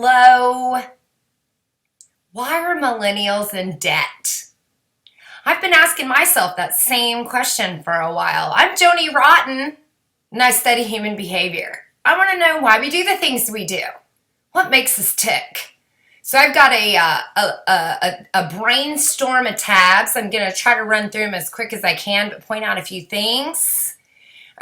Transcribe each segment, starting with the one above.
Hello. Why are millennials in debt? I've been asking myself that same question for a while. I'm Joan E and I study human behavior. I want to know why we do the things we do. What makes us tick? So I've got a brainstorm of tabs. I'm going to try to run through them as quick as I can, but point out a few things.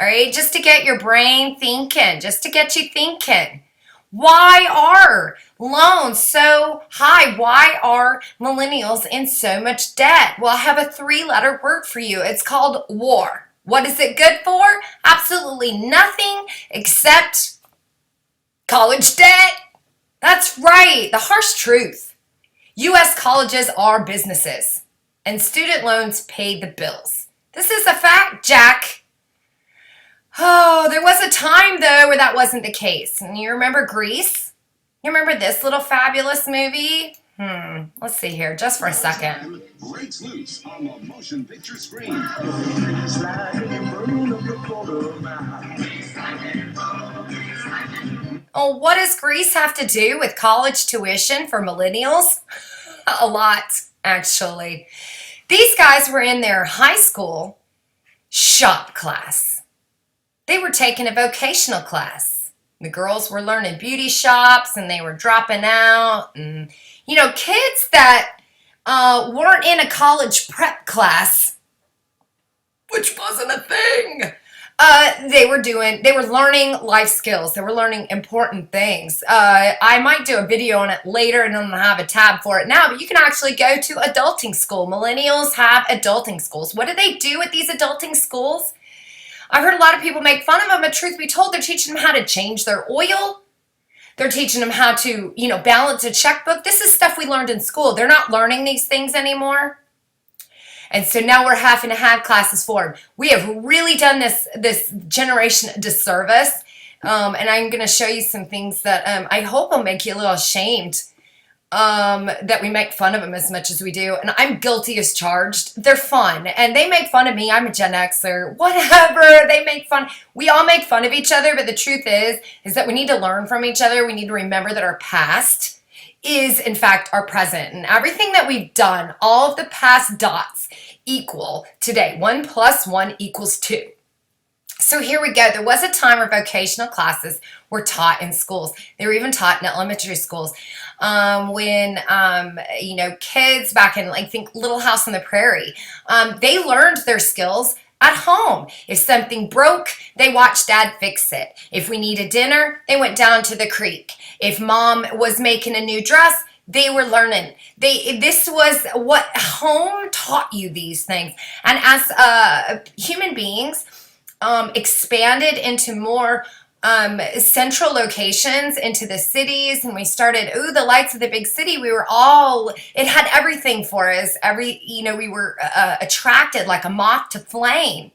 All right, just to get your brain thinking, just to get you thinking. Why are loans so high? Why are millennials in so much debt? Well, I have a 3-letter word for you. It's called war. What is it good for? Absolutely nothing except college debt. That's right, the harsh truth. U.S. colleges are businesses, and student loans pay the bills. This is a fact, Jack. Oh, there was a time, though, where that wasn't the case. And you remember Grease? You remember this little fabulous movie? Let's see here, just for a second. Breaks loose on the motion picture screen. Oh, what does Grease have to do with college tuition for millennials? A lot, actually. These guys were in their high school shop class. They were taking a vocational class. The girls were learning beauty shops and they were dropping out. And, kids that weren't in a college prep class, which wasn't a thing, they were learning life skills. They were learning important things. I might do a video on it later and I'm going to have a tab for it now, but you can actually go to adulting school. Millennials have adulting schools. What do they do at these adulting schools? I've heard a lot of people make fun of them, but truth be told, they're teaching them how to change their oil. They're teaching them how to, balance a checkbook. This is stuff we learned in school. They're not learning these things anymore. And so now we're having to have classes for them. We have really done this generation a disservice. And I'm going to show you some things that I hope will make you a little ashamed that we make fun of them as much as we do. And I'm guilty as charged. They're fun. And they make fun of me. I'm a Gen Xer. Whatever. They make fun. We all make fun of each other. But the truth is that we need to learn from each other. We need to remember that our past is, in fact, our present. And everything that we've done, all of the past dots equal today. 1 + 1 = 2. So here we go. There was a time where vocational classes were taught in schools. They were even taught in elementary schools. When kids back in, I think, Little House on the Prairie, they learned their skills at home. If something broke, they watched Dad fix it. If we needed dinner, they went down to the creek. If Mom was making a new dress, they were learning. This was what home taught you, these things. And as human beings, expanded into more central locations, into the cities, and we started, the lights of the big city. It had everything for us. We were attracted like a moth to flame.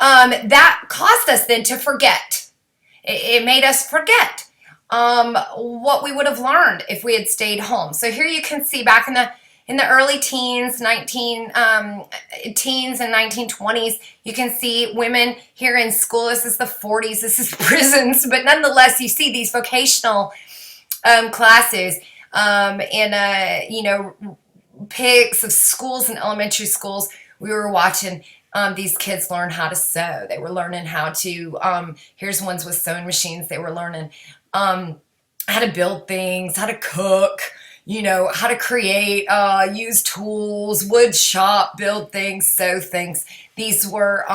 That caused us then to forget. It made us forget what we would have learned if we had stayed home. So here you can see back in the early teens, teens and 1920s, you can see women here in school. This is the 40s. This is prisons. But nonetheless, you see these vocational classes pics of schools and elementary schools. We were watching these kids learn how to sew. They were learning how to, here's ones with sewing machines. They were learning how to build things, how to cook, how to create, use tools, wood shop, build things, sew things. These were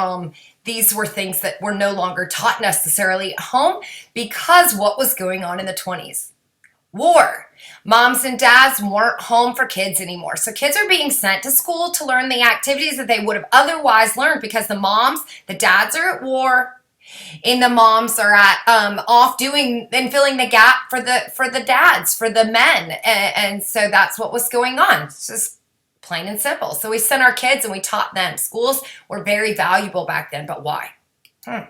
things that were no longer taught necessarily at home because what was going on in the 20s? War. Moms and dads weren't home for kids anymore. So kids are being sent to school to learn the activities that they would have otherwise learned because the dads are at war. And the moms are at off doing and filling the gap for the dads, for the men, and so that's what was going on. It's just plain and simple. So we sent our kids and we taught them. Schools were very valuable back then, but why? All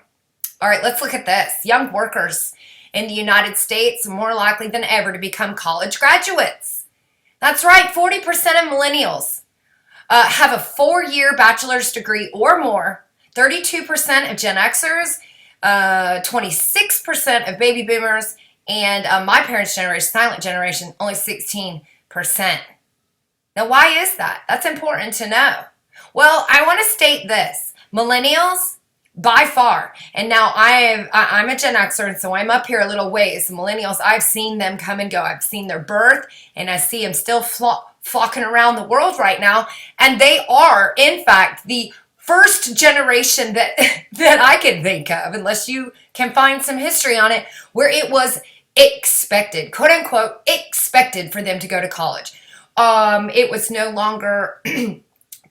right, let's look at this. Young workers in the United States are more likely than ever to become college graduates. That's right, 40% of millennials have a 4-year bachelor's degree or more. 32% of Gen Xers, 26% of baby boomers, And my parents' generation, silent generation, only 16%. Now, why is that? That's important to know. Well, I want to state this. Millennials, by far, and now I'm a Gen Xer, and so I'm up here a little ways. The millennials, I've seen them come and go. I've seen their birth, and I see them still flocking around the world right now. And they are, in fact, the first generation that that I can think of, unless you can find some history on it, where it was expected, quote unquote, expected for them to go to college. It was no longer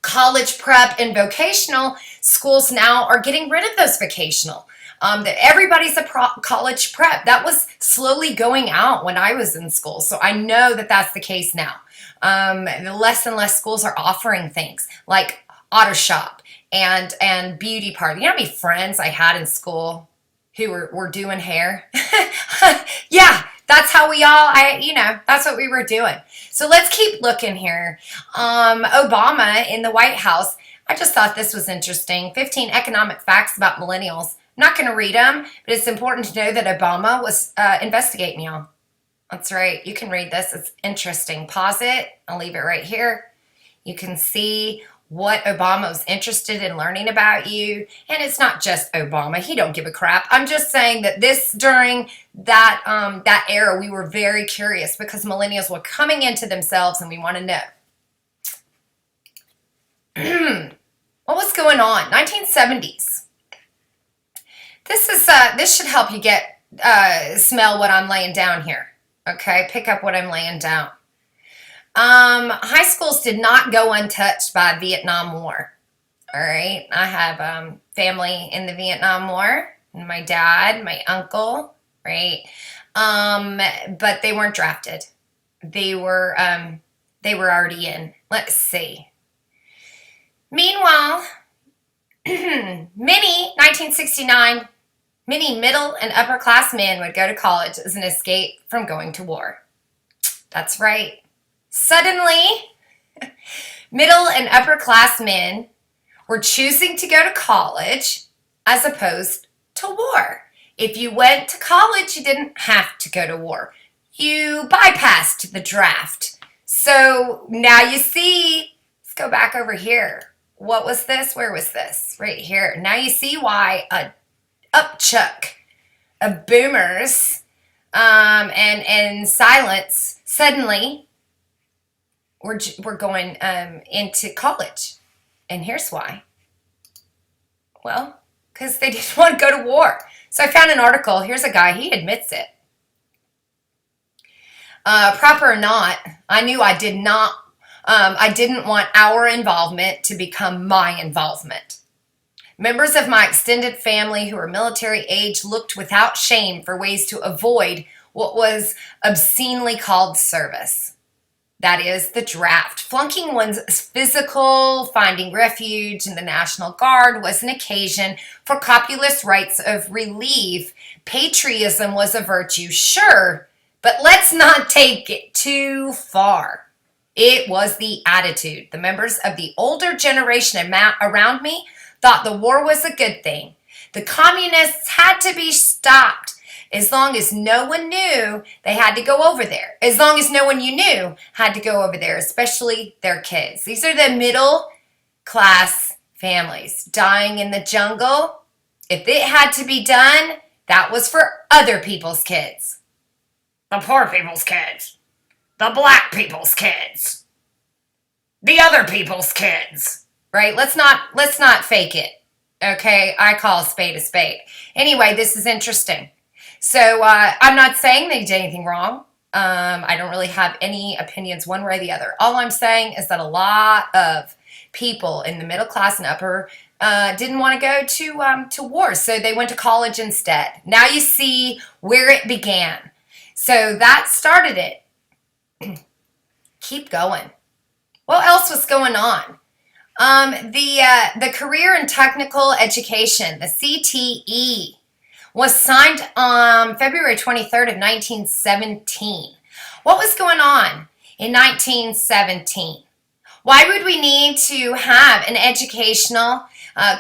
college prep and vocational. Schools now are getting rid of those vocational. That everybody's a college prep. That was slowly going out when I was in school. So I know that that's the case now. Less and less schools are offering things like auto shop and beauty party. You know how many friends I had in school who were doing hair? Yeah, that's how we all, that's what we were doing. So let's keep looking here. Obama in the White House, I just thought this was interesting. 15 economic facts about millennials. I'm not going to read them, but it's important to know that Obama was investigating y'all. That's right. You can read this. It's interesting. Pause it. I'll leave it right here. You can see what Obama was interested in learning about you. And it's not just Obama. He don't give a crap. I'm just saying that during that era, we were very curious because millennials were coming into themselves and we want to know. What was going on? 1970s. This should help you get smell what I'm laying down here. Okay, pick up what I'm laying down. High schools did not go untouched by Vietnam War. All right, I have family in the Vietnam War. My dad, my uncle, right? But they weren't drafted. They were already in. Let's see. Meanwhile, many 1969. Many middle and upper class men would go to college as an escape from going to war. That's right. Suddenly, middle and upper class men were choosing to go to college as opposed to war. If you went to college, you didn't have to go to war. You bypassed the draft. So now you see, let's go back over here. What was this? Where was this? Right here. Now you see why a upchuck of boomers and silence suddenly we're going into college. And here's why. Well, because they didn't want to go to war. So I found an article. Here's a guy. He admits it. Proper or not, I knew I didn't want our involvement to become my involvement. Members of my extended family who were military age looked without shame for ways to avoid what was obscenely called service. That is the draft. Flunking one's physical, finding refuge in the National Guard was an occasion for copulous rites of relief. Patriotism was a virtue, sure, but let's not take it too far. It was the attitude. The members of the older generation around me thought the war was a good thing. The communists had to be stopped. As long as no one knew, they had to go over there. As long as no one you knew had to go over there, especially their kids. These are the middle class families dying in the jungle. If it had to be done, that was for other people's kids. The poor people's kids. The black people's kids. The other people's kids. Right? Let's not fake it. Okay? I call a spade a spade. Anyway, this is interesting. So I'm not saying they did anything wrong. I don't really have any opinions one way or the other. All I'm saying is that a lot of people in the middle class and upper didn't want to go to war, so they went to college instead. Now you see where it began. So that started it. Keep going. What else was going on? The Career and Technical Education, the CTE, was signed on February 23rd of 1917. What was going on in 1917? Why would we need to have an educational,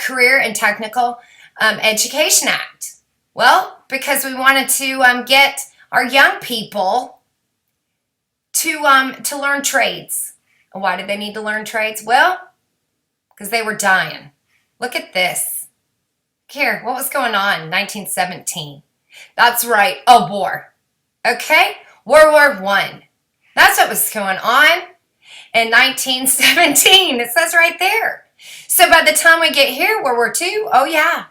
Career and Technical Education Act? Well, because we wanted to get our young people to learn trades. Why did they need to learn trades? Well, because they were dying. Look at this. Here, what was going on in 1917? That's right, a war. Okay? World War I. That's what was going on in 1917. It says right there. So by the time we get here, World War II, oh yeah.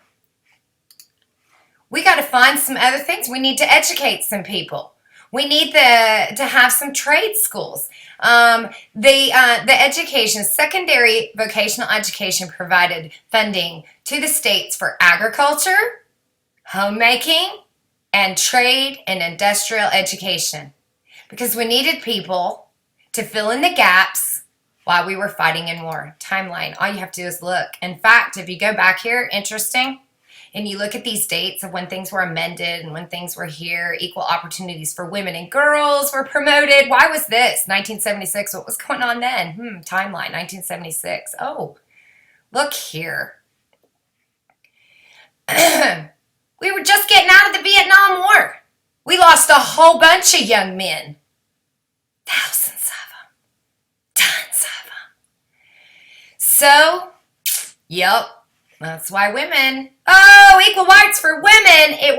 We got to find some other things. We need to educate some people. We need to have some trade schools. The education, secondary vocational education provided funding to the states for agriculture, homemaking, and trade and industrial education. Because we needed people to fill in the gaps while we were fighting in war. Timeline. All you have to do is look. In fact, if you go back here, interesting, and you look at these dates of when things were amended and when things were here, equal opportunities for women and girls were promoted. Why was this? 1976. What was going on then? Timeline. 1976. Oh, look here. We were just getting out of the Vietnam War. We lost a whole bunch of young men. Thousands of them. Tons of them. So, yep. That's why women, equal rights for women. It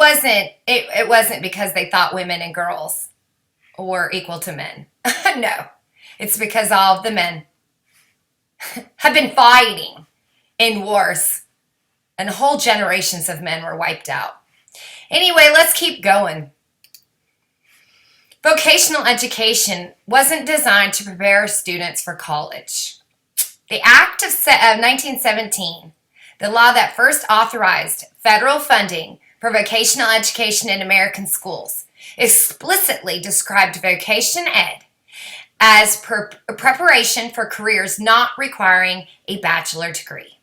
wasn't because they thought women and girls were equal to men. No, it's because all of the men have been fighting in wars and whole generations of men were wiped out. Anyway, let's keep going. Vocational education wasn't designed to prepare students for college. The Act of 1917, the law that first authorized federal funding for vocational education in American schools, explicitly described vocation ed as preparation for careers not requiring a bachelor degree.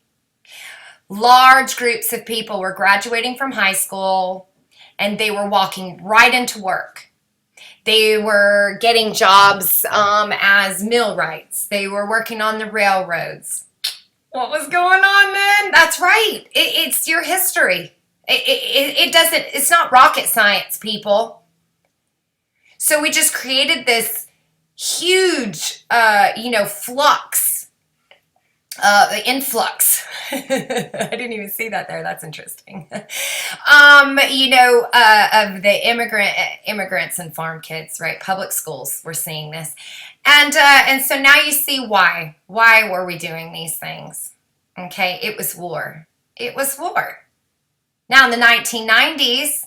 Large groups of people were graduating from high school and they were walking right into work. They were getting jobs as millwrights. They were working on the railroads. What was going on then? That's right. It's your history. It's not rocket science, people. So we just created this huge, influx. I didn't even see that there. That's interesting. Of the immigrants and farm kids, right? Public schools, we're seeing this. And so now you see why. Why were we doing these things? Okay, it was war. It was war. Now in the 1990s,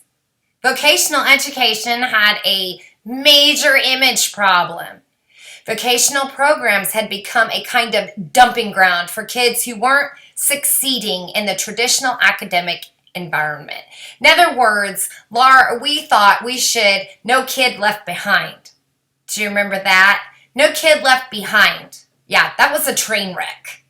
vocational education had a major image problem. Vocational programs had become a kind of dumping ground for kids who weren't succeeding in the traditional academic environment. In other words, we thought we should, no kid left behind. Do you remember that? No kid left behind. Yeah, that was a train wreck.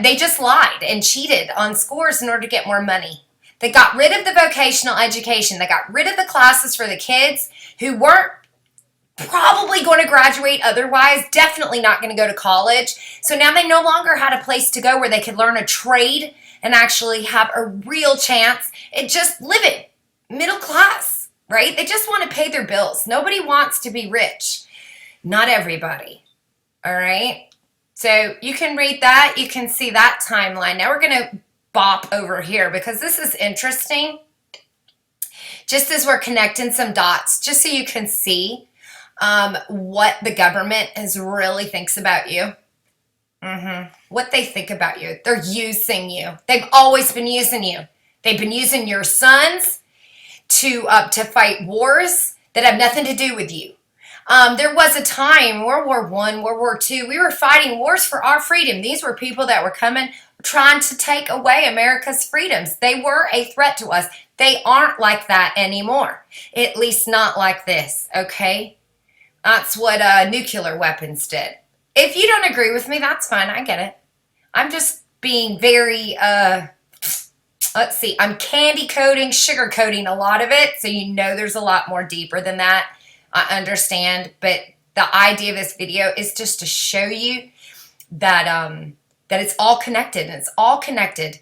They just lied and cheated on scores in order to get more money. They got rid of the vocational education. They got rid of the classes for the kids who weren't probably going to graduate otherwise, definitely not going to go to college. So now they no longer had a place to go where they could learn a trade and actually have a real chance at just living middle class, right? They just want to pay their bills. Nobody wants to be rich. Not everybody, all right? So you can read that. You can see that timeline. Now we're going to bop over here because this is interesting. Just as we're connecting some dots, just so you can see what the government really thinks about you. What they think about you. They're using you. They've always been using you. They've been using your sons to fight wars that have nothing to do with you. There was a time, World War I, World War II, we were fighting wars for our freedom. These were people that were coming, trying to take away America's freedoms. They were a threat to us. They aren't like that anymore. At least not like this, okay? That's what nuclear weapons did. If you don't agree with me, that's fine. I get it. I'm just being very, I'm candy coating, sugar coating a lot of it. So you know there's a lot more deeper than that. I understand. But the idea of this video is just to show you that, that it's all connected. And it's all connected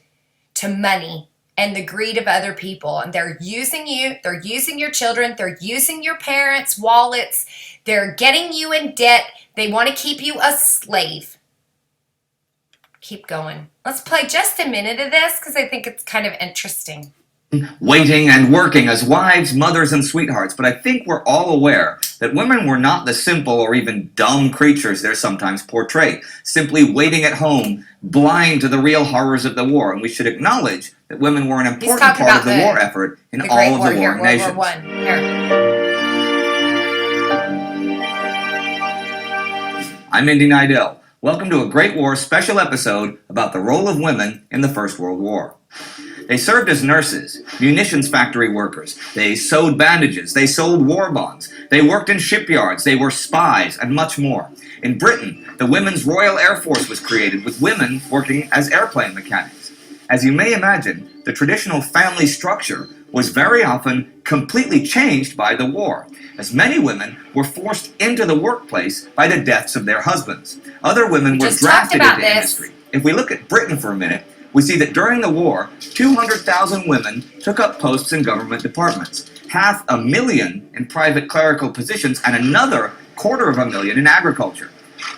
to money and the greed of other people. And they're using you, they're using your children, they're using your parents' wallets, they're getting you in debt. They want to keep you a slave. Keep going. Let's play just a minute of this because I think it's kind of interesting. Waiting and working as wives, mothers, and sweethearts, but I think we're all aware that women were not the simple or even dumb creatures they're sometimes portrayed, simply waiting at home, blind to the real horrors of the war, and we should acknowledge that women were an important part of the war effort in all of the warring nations. World War I. Here. I'm Indy Nidell. Welcome to a Great War special episode about the role of women in the First World War. They served as nurses, munitions factory workers. They sewed bandages. They sold war bonds. They worked in shipyards. They were spies, and much more. In Britain, the Women's Royal Air Force was created, with women working as airplane mechanics. As you may imagine, the traditional family structure was very often completely changed by the war, as many women were forced into the workplace by the deaths of their husbands. Other women were drafted into industry. If we look at Britain for a minute, we see that during the war, 200,000 women took up posts in government departments, 500,000 in private clerical positions, and another 250,000 in agriculture.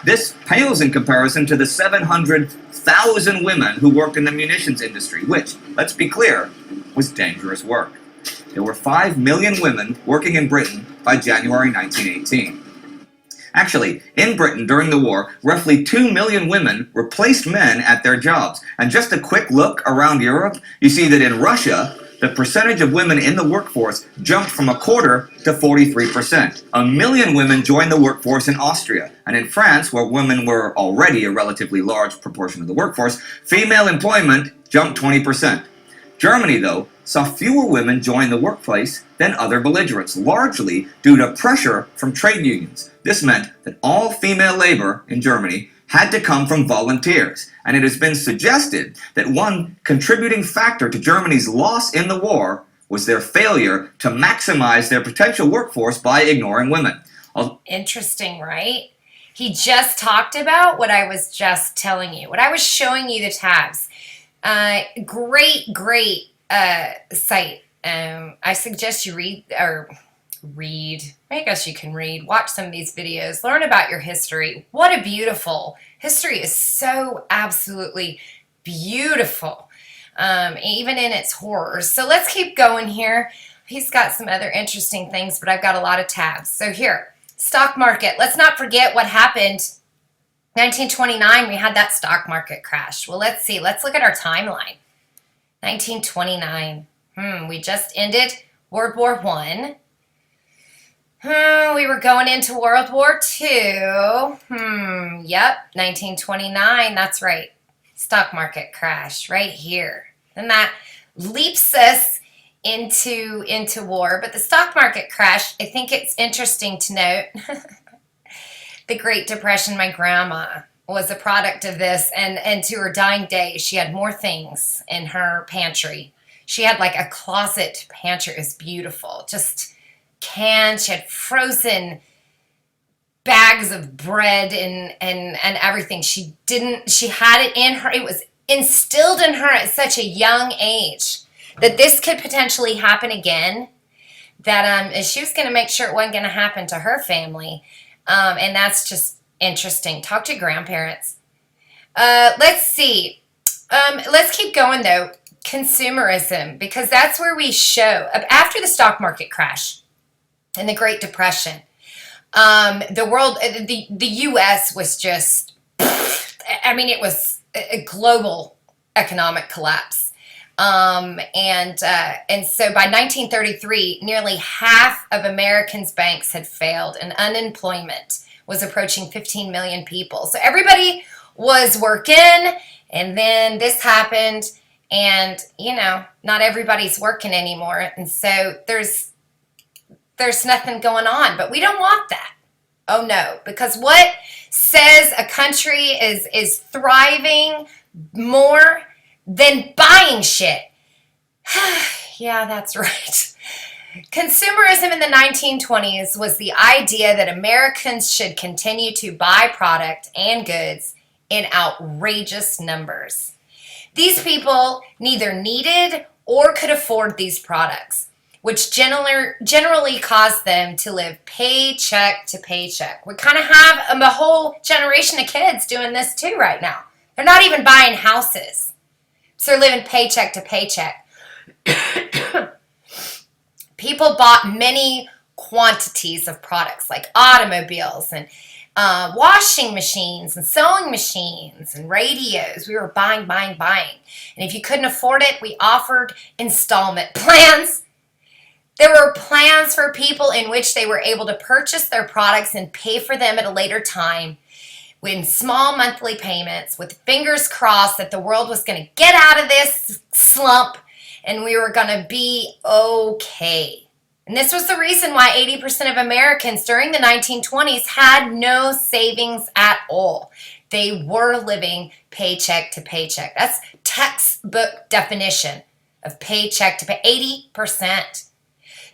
This pales in comparison to the 700,000 women who worked in the munitions industry, which, let's be clear, was dangerous work. There were 5 million women working in Britain by January 1918. Actually, in Britain during the war, roughly 2 million women replaced men at their jobs. And just a quick look around Europe, you see that in Russia, the percentage of women in the workforce jumped from 25% to 43%. 1 million women joined the workforce in Austria. And in France, where women were already a relatively large proportion of the workforce, female employment jumped 20%. Germany, though, saw fewer women join the workplace than other belligerents, largely due to pressure from trade unions. This meant that all female labor in Germany had to come from volunteers, and it has been suggested that one contributing factor to Germany's loss in the war was their failure to maximize their potential workforce by ignoring women. Interesting, right? He just talked about what I was just telling you, what I was showing you the tabs. Great site. I suggest you read. I guess you can read, watch some of these videos, learn about your history. What a beautiful history is, so absolutely beautiful, even in its horrors. So let's keep going here. He's got some other interesting things, but I've got a lot of tabs. So here, stock market. Let's not forget what happened. 1929, we had that stock market crash. Well, let's see. Let's look at our timeline. 1929. We just ended World War I. We were going into World War II. Yep, 1929. That's right. Stock market crash right here. And that leaps us into war. But the stock market crash, I think it's interesting to note, the Great Depression, my grandma was a product of this, and to her dying day, she had more things in her pantry. She had like a closet pantry. It was beautiful. Just cans. She had frozen bags of bread and everything. She had it in her. It was instilled in her at such a young age that this could potentially happen again, that she was going to make sure it wasn't going to happen to her family. And that's just interesting. Talk to grandparents. Let's see. Let's keep going, though. Consumerism, because that's where we show. After the stock market crash and the Great Depression, the U.S. was just, it was a global economic collapse. And so by 1933, nearly half of Americans' banks had failed, and unemployment was approaching 15 million people. So everybody was working, and then this happened, and not everybody's working anymore, and so there's nothing going on. But we don't want that. Oh no, because what says a country is thriving more than buying shit? Yeah, that's right. Consumerism in the 1920s was the idea that Americans should continue to buy product and goods in outrageous numbers. These people neither needed or could afford these products, which generally caused them to live paycheck to paycheck. We kind of have a whole generation of kids doing this too right now. They're not even buying houses, so they're living paycheck to paycheck. People bought many quantities of products like automobiles and washing machines and sewing machines and radios. We were buying. And if you couldn't afford it, we offered installment plans. There were plans for people in which they were able to purchase their products and pay for them at a later time in small monthly payments, with fingers crossed that the world was going to get out of this slump and we were going to be okay. And this was the reason why 80% of Americans during the 1920s had no savings at all. They were living paycheck to paycheck. That's textbook definition of paycheck to pay, 80%.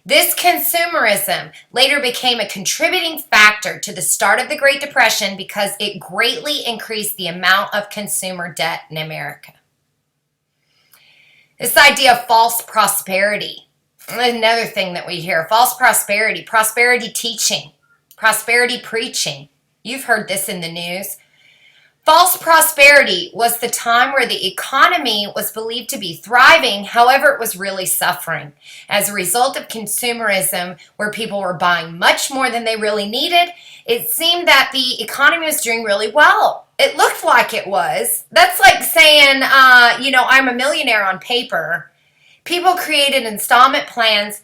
This consumerism later became a contributing factor to the start of the Great Depression because it greatly increased the amount of consumer debt in America. This idea of false prosperity, another thing that we hear, false prosperity, prosperity teaching, prosperity preaching. You've heard this in the news. False prosperity was the time where the economy was believed to be thriving, however, it was really suffering as a result of consumerism, where people were buying much more than they really needed. It seemed that the economy was doing really well. It looked like it was. That's like saying, I'm a millionaire on paper. People created installment plans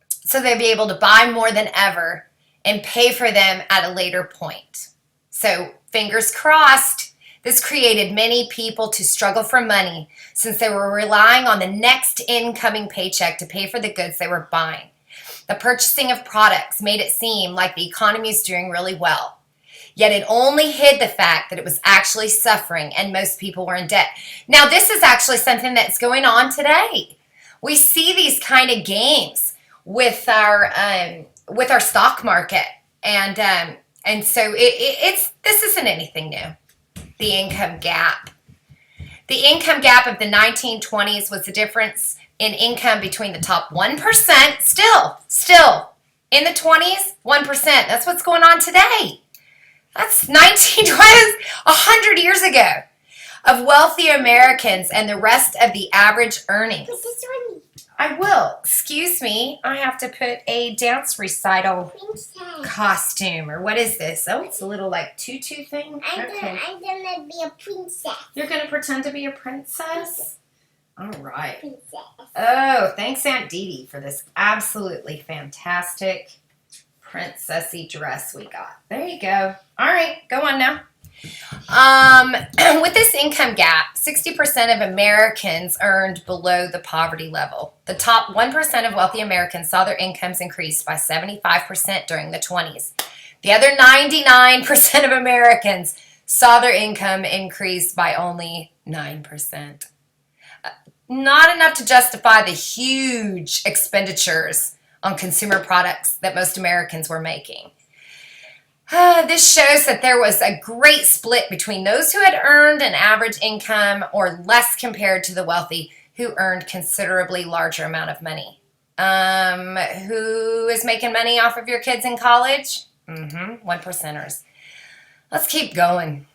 so they'd be able to buy more than ever and pay for them at a later point. So, fingers crossed, this created many people to struggle for money since they were relying on the next incoming paycheck to pay for the goods they were buying. The purchasing of products made it seem like the economy is doing really well. Yet it only hid the fact that it was actually suffering and most people were in debt. Now, this is actually something that's going on today. We see these kind of games with our stock market, and so this isn't anything new. The income gap. The income gap of the 1920s was the difference in income between the top 1%, still in the 20s, 1%. That's what's going on today. That's 100 years ago, of wealthy Americans and the rest of the average earnings. I will. Excuse me. I have to put a dance recital costume. Or what is this? Oh, it's a little like tutu thing. I'm gonna be a princess. You're going to pretend to be a princess? All right. Princess. Oh, thanks Aunt Dee Dee for this absolutely fantastic princessy dress we got. There you go. All right. Go on now. With this income gap, 60% of Americans earned below the poverty level. The top 1% of wealthy Americans saw their incomes increase by 75% during the 20s. The other 99% of Americans saw their income increase by only 9%. Not enough to justify the huge expenditures on consumer products that most Americans were making. This shows that there was a great split between those who had earned an average income or less compared to the wealthy who earned considerably larger amount of money. Who is making money off of your kids in college? 1%ers. Let's keep going.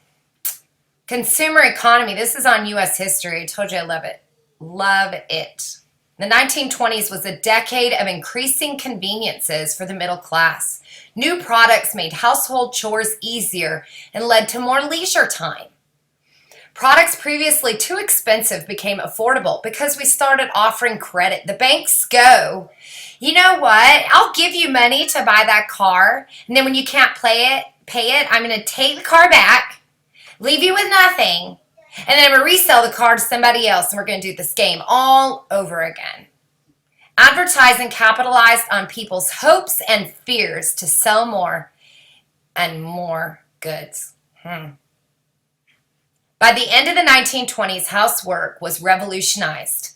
Consumer economy. This is on U.S. history. I told you I love it. Love it. The 1920s was a decade of increasing conveniences for the middle class. New products made household chores easier and led to more leisure time. Products previously too expensive became affordable because we started offering credit. The banks go, you know what? I'll give you money to buy that car, and then when you can't pay it, I'm going to take the car back, leave you with nothing, and then I'm going to resell the car to somebody else, and we're going to do this game all over again. Advertising capitalized on people's hopes and fears to sell more and more goods. By the end of the 1920s, housework was revolutionized.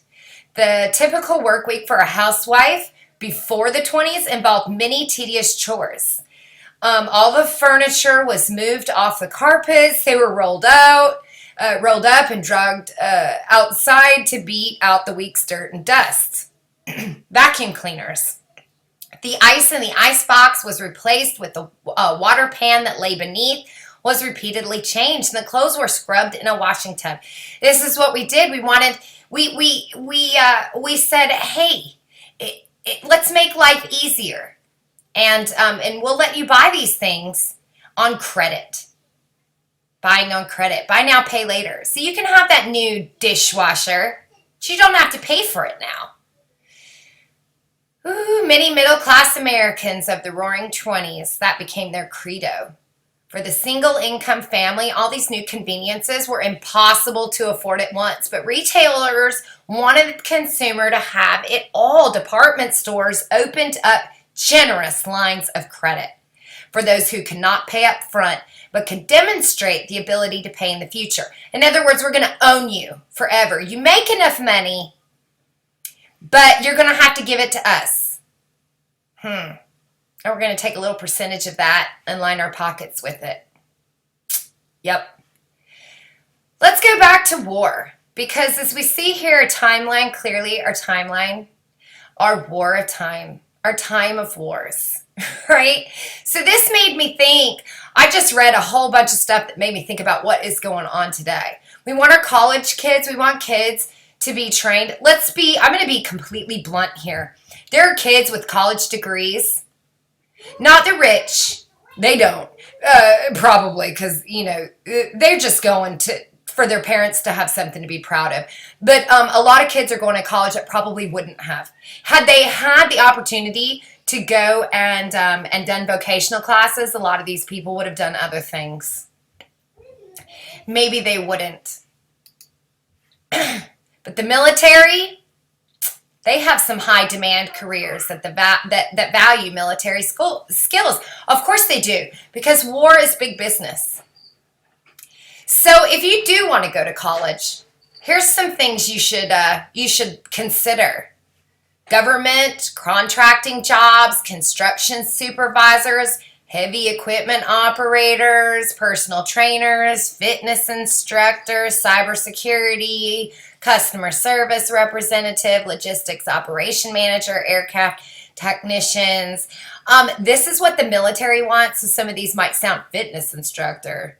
The typical work week for a housewife before the 20s involved many tedious chores. All the furniture was moved off the carpets. They were rolled out. rolled up and dragged outside to beat out the week's dirt and dust. Vacuum cleaners. The ice in the ice box was replaced with the water pan that lay beneath was repeatedly changed, and the clothes were scrubbed in a washing tub. This is what we did. We said, hey, let's make life easier, and we'll let you buy these things on credit. Buying on credit. Buy now, pay later. So you can have that new dishwasher, but you don't have to pay for it now. Ooh, many middle-class Americans of the roaring 20s, that became their credo. For the single-income family, all these new conveniences were impossible to afford at once, but retailers wanted the consumer to have it all. Department stores opened up generous lines of credit for those who cannot pay up front, but can demonstrate the ability to pay in the future. In other words, we're going to own you forever. You make enough money, but you're going to have to give it to us. And we're going to take a little percentage of that and line our pockets with it. Yep. Let's go back to war, because as we see here, clearly our war of time, our time of wars, right? So this made me think, I just read a whole bunch of stuff that made me think about what is going on today. We want our college kids, we want kids to be trained. I'm going to be completely blunt here. There are kids with college degrees, not the rich. They don't, probably, because, they're just going for their parents to have something to be proud of. But a lot of kids are going to college that probably wouldn't have. Had they had the opportunity to go and done vocational classes, a lot of these people would have done other things. Maybe they wouldn't. But the military, they have some high demand careers that value military skills. Of course they do, because war is big business. So if you do want to go to college, here's some things you should consider. Government, contracting jobs, construction supervisors, heavy equipment operators, personal trainers, fitness instructors, cybersecurity, customer service representative, logistics operation manager, aircraft technicians. This is what the military wants. So some of these might sound: fitness instructor,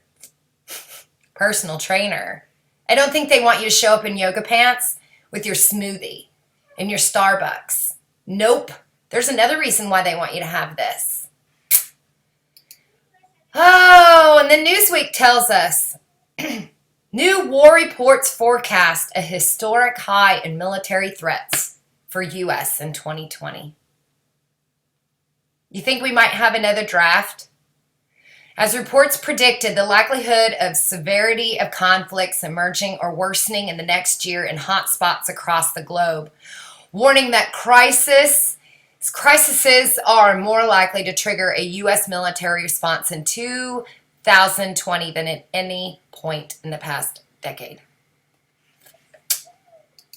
personal trainer. I don't think they want you to show up in yoga pants with your smoothie and your Starbucks. Nope. There's another reason why they want you to have this. Oh, and then Newsweek tells us, new war reports forecast a historic high in military threats for U.S. in 2020. You think we might have another draft? As reports predicted, the likelihood of severity of conflicts emerging or worsening in the next year in hot spots across the globe, warning that crises are more likely to trigger a U.S. military response in 2020 than at any point in the past decade.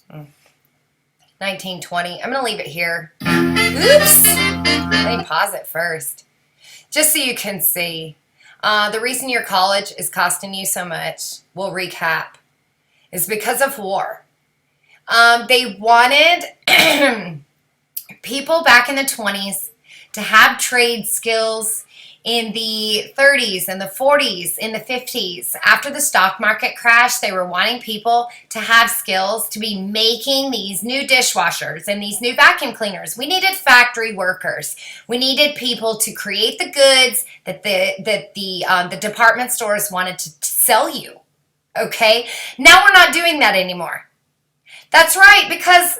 1920. I'm going to leave it here. Oops! Let me pause it first. Just so you can see. The reason your college is costing you so much, we'll recap, is because of war. They wanted people back in the 20s to have trade skills in the 30s and the 40s, in the 50s. After the stock market crash, they were wanting people to have skills to be making these new dishwashers and these new vacuum cleaners. We needed factory workers. We needed people to create the goods that the department stores wanted to sell you. Okay? Now we're not doing that anymore. That's right, because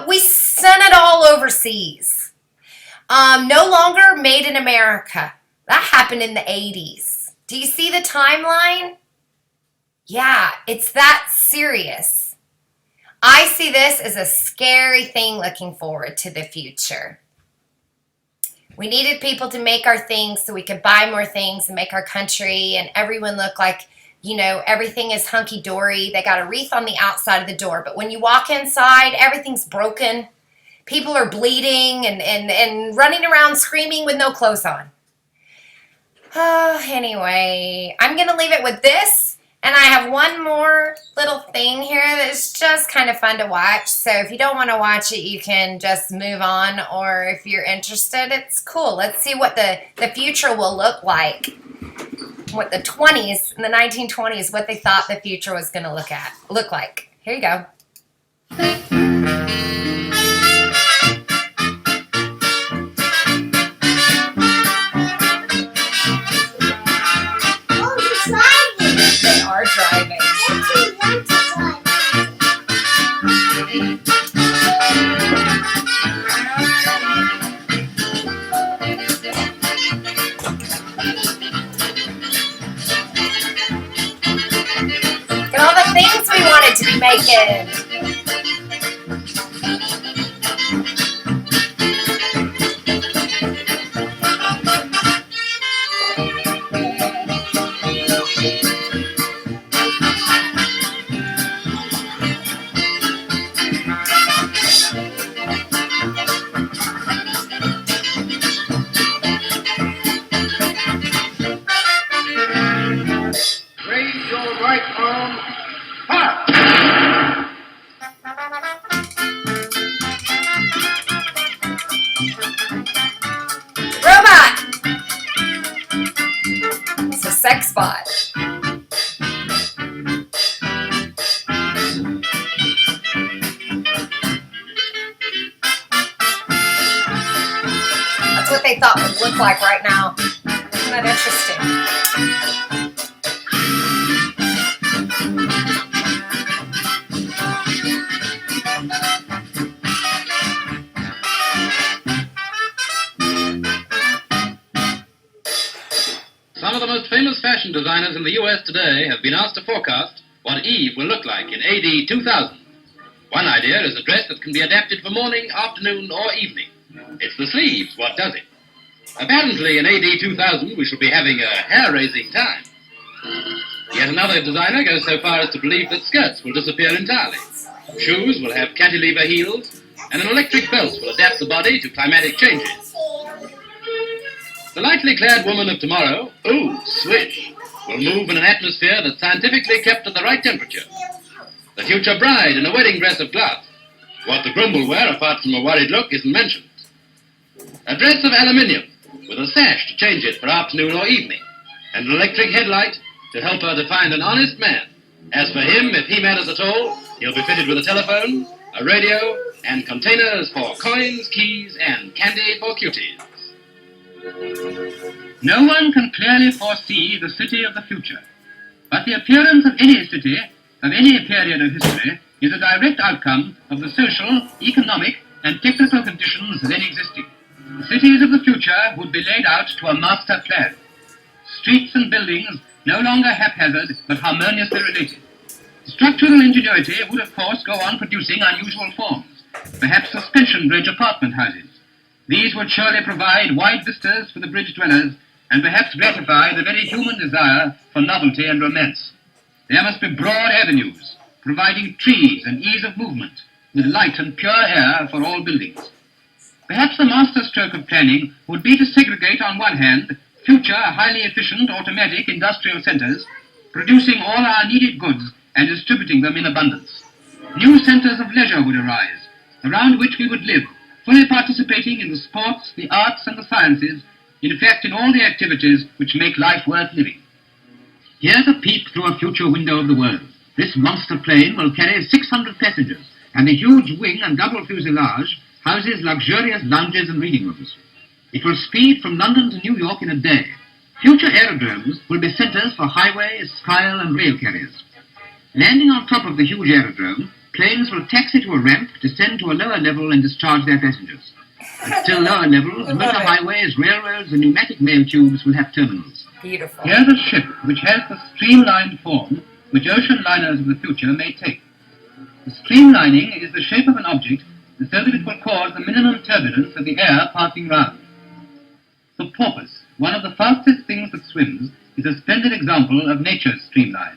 we sent it all overseas. No longer made in America. That happened in the 80s. Do you see the timeline? Yeah, it's that serious. I see this as a scary thing looking forward to the future. We needed people to make our things so we could buy more things and make our country and everyone look like, everything is hunky-dory. They got a wreath on the outside of the door. But when you walk inside, everything's broken. People are bleeding and running around screaming with no clothes on. Anyway, I'm going to leave it with this, And I have one more little thing here that's just kind of fun to watch. So if you don't want to watch it, you can just move on. Or if you're interested, it's cool. Let's see what the future will look like. What the 20s, in the 1920s, what they thought the future was going to look like. Here you go. Oh, you're driving. They are driving. Yes, you want to drive. Look at all the things we wanted to be making. Raise your right arm high. Robot! It's a sex bot. That's what they thought would look like right now. Isn't that interesting? Some of the most famous fashion designers in the U.S. today have been asked to forecast what Eve will look like in AD 2000. One idea is a dress that can be adapted for morning, afternoon, or evening. It's the sleeves what does it. Apparently, in AD 2000, we shall be having a hair-raising time. Yet another designer goes so far as to believe that skirts will disappear entirely. Shoes will have cantilever heels, and an electric belt will adapt the body to climatic changes. The lightly clad woman of tomorrow, swish, will move in an atmosphere that's scientifically kept at the right temperature. The future bride in a wedding dress of glass. What the groom will wear, apart from a worried look, isn't mentioned. A dress of aluminium, with a sash to change it for afternoon or evening, and an electric headlight to help her to find an honest man. As for him, if he matters at all, he'll be fitted with a telephone, a radio, and containers for coins, keys, and candy for cuties. No one can clearly foresee the city of the future, but the appearance of any city, of any period of history, is a direct outcome of the social, economic, and technical conditions then existing. The cities of the future would be laid out to a master plan. Streets and buildings no longer haphazard, but harmoniously related. Structural ingenuity would, of course, go on producing unusual forms, perhaps suspension bridge apartment houses. These would surely provide wide vistas for the bridge dwellers, and perhaps gratify the very human desire for novelty and romance. There must be broad avenues, providing trees and ease of movement, with light and pure air for all buildings. Perhaps the master stroke of planning would be to segregate on one hand future highly efficient automatic industrial centers, producing all our needed goods and distributing them in abundance. New centers of leisure would arise, around which we would live, fully participating in the sports, the arts, and the sciences, in fact in all the activities which make life worth living. Here's a peep through a future window of the world. This monster plane will carry 600 passengers, and the huge wing and double fuselage houses luxurious lounges and reading rooms. It will speed from London to New York in a day. Future aerodromes will be centers for highways, sky and rail carriers. Landing on top of the huge aerodrome, planes will taxi to a ramp, descend to a lower level, and discharge their passengers. At still lower levels, motor highways, railroads, and pneumatic mail tubes will have terminals. Beautiful. Here's a ship which has the streamlined form which ocean liners of the future may take. The streamlining is the shape of an object so that it will cause the minimum turbulence of the air passing round. The porpoise, one of the fastest things that swims, is a splendid example of nature's streamline.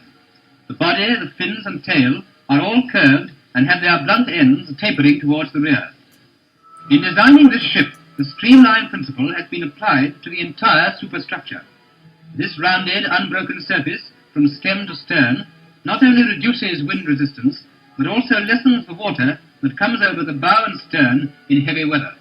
The body, the fins and tail are all curved and have their blunt ends tapering towards the rear. In designing this ship, the streamline principle has been applied to the entire superstructure. This rounded, unbroken surface from stem to stern not only reduces wind resistance, but also lessens the water that comes over the bow and stern in heavy weather.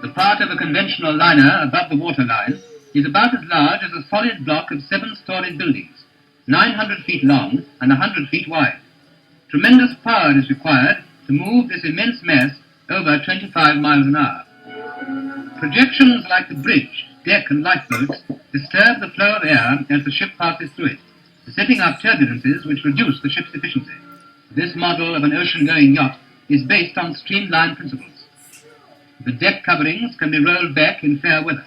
The part of a conventional liner above the waterline is about as large as a solid block of 7-story buildings, 900 feet long and 100 feet wide. Tremendous power is required to move this immense mass over 25 miles an hour. Projections like the bridge, deck and lifeboats disturb the flow of air as the ship passes through it, setting up turbulences which reduce the ship's efficiency. This model of an ocean-going yacht is based on streamline principles. The deck coverings can be rolled back in fair weather.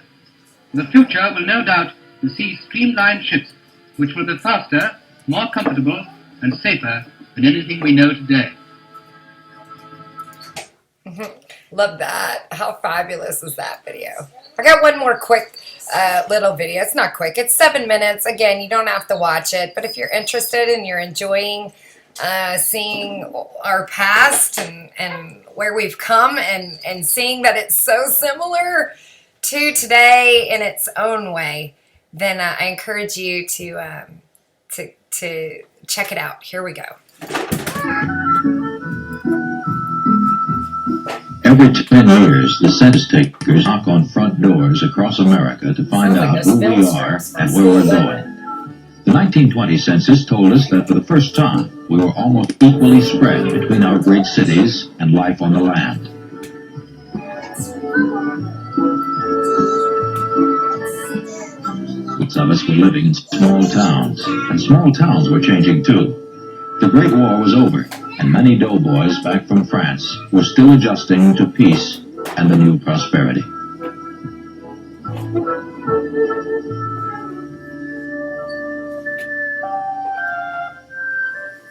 The future will no doubt see streamlined ships which will be faster, more comfortable and safer than anything we know today. Love that. How fabulous is that video? I got one more quick little video. It's not quick. It's 7 minutes. Again, you don't have to watch it. But if you're interested and you're enjoying seeing our past and where we've come and seeing that it's so similar to today in its own way, then I encourage you to check it out. Here we go. Every 10 years, the census takers knock on front doors across America to find out who we are and where we're going. The 1920 census told us that for the first time, we were almost equally spread between our great cities and life on the land. Most of us were living in small towns, and small towns were changing too. The Great War was over, and many doughboys back from France were still adjusting to peace and the new prosperity.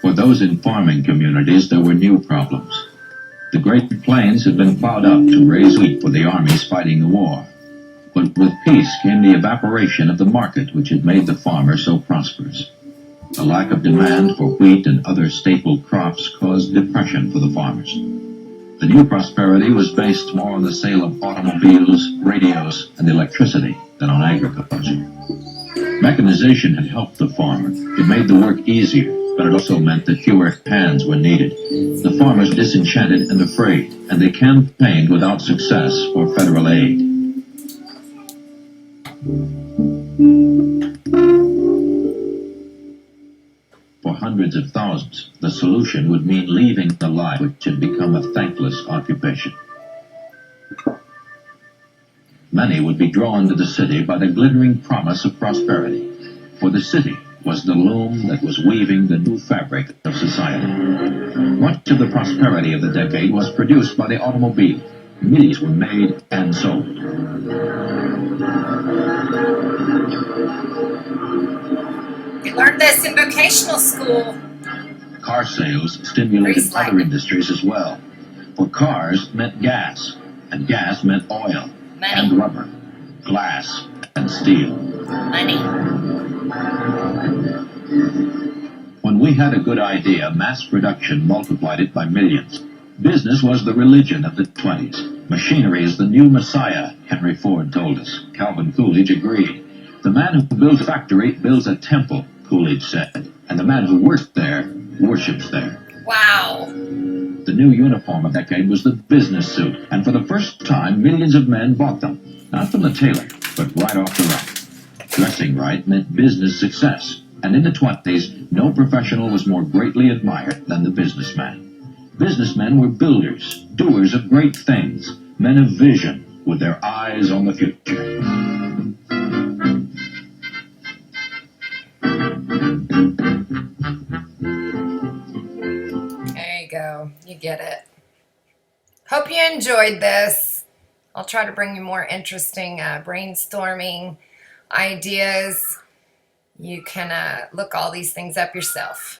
For those in farming communities, there were new problems. The Great Plains had been plowed up to raise wheat for the armies fighting the war. But with peace came the evaporation of the market which had made the farmer so prosperous. A lack of demand for wheat and other staple crops caused depression for the farmers. The new prosperity was based more on the sale of automobiles, radios, and electricity than on agriculture. Mechanization had helped the farmer. It made the work easier, but it also meant that fewer hands were needed. The farmers were disenchanted and afraid, and they campaigned without success for federal aid. For hundreds of thousands, the solution would mean leaving the life which had become a thankless occupation. Many would be drawn to the city by the glittering promise of prosperity, for the city was the loom that was weaving the new fabric of society. Much of the prosperity of the decade was produced by the automobile. Millions were made and sold. We learned this in vocational school. Car sales stimulated other industries as well. For cars meant gas, and gas meant oil, and rubber, glass, and steel. Money. When we had a good idea, mass production multiplied it by millions. Business was the religion of the 20s. Machinery is the new messiah, Henry Ford told us. Calvin Coolidge agreed. The man who builds a factory builds a temple, Coolidge said. And the man who works there worships there. Wow. The new uniform of the decade was the business suit. And for the first time, millions of men bought them. Not from the tailor, but right off the rack. Dressing right meant business success. And in the 20s, no professional was more greatly admired than the businessman. Businessmen were builders, doers of great things, men of vision with their eyes on the future. There you go. You get it. Hope you enjoyed this. I'll try to bring you more interesting brainstorming ideas. You can look all these things up yourself.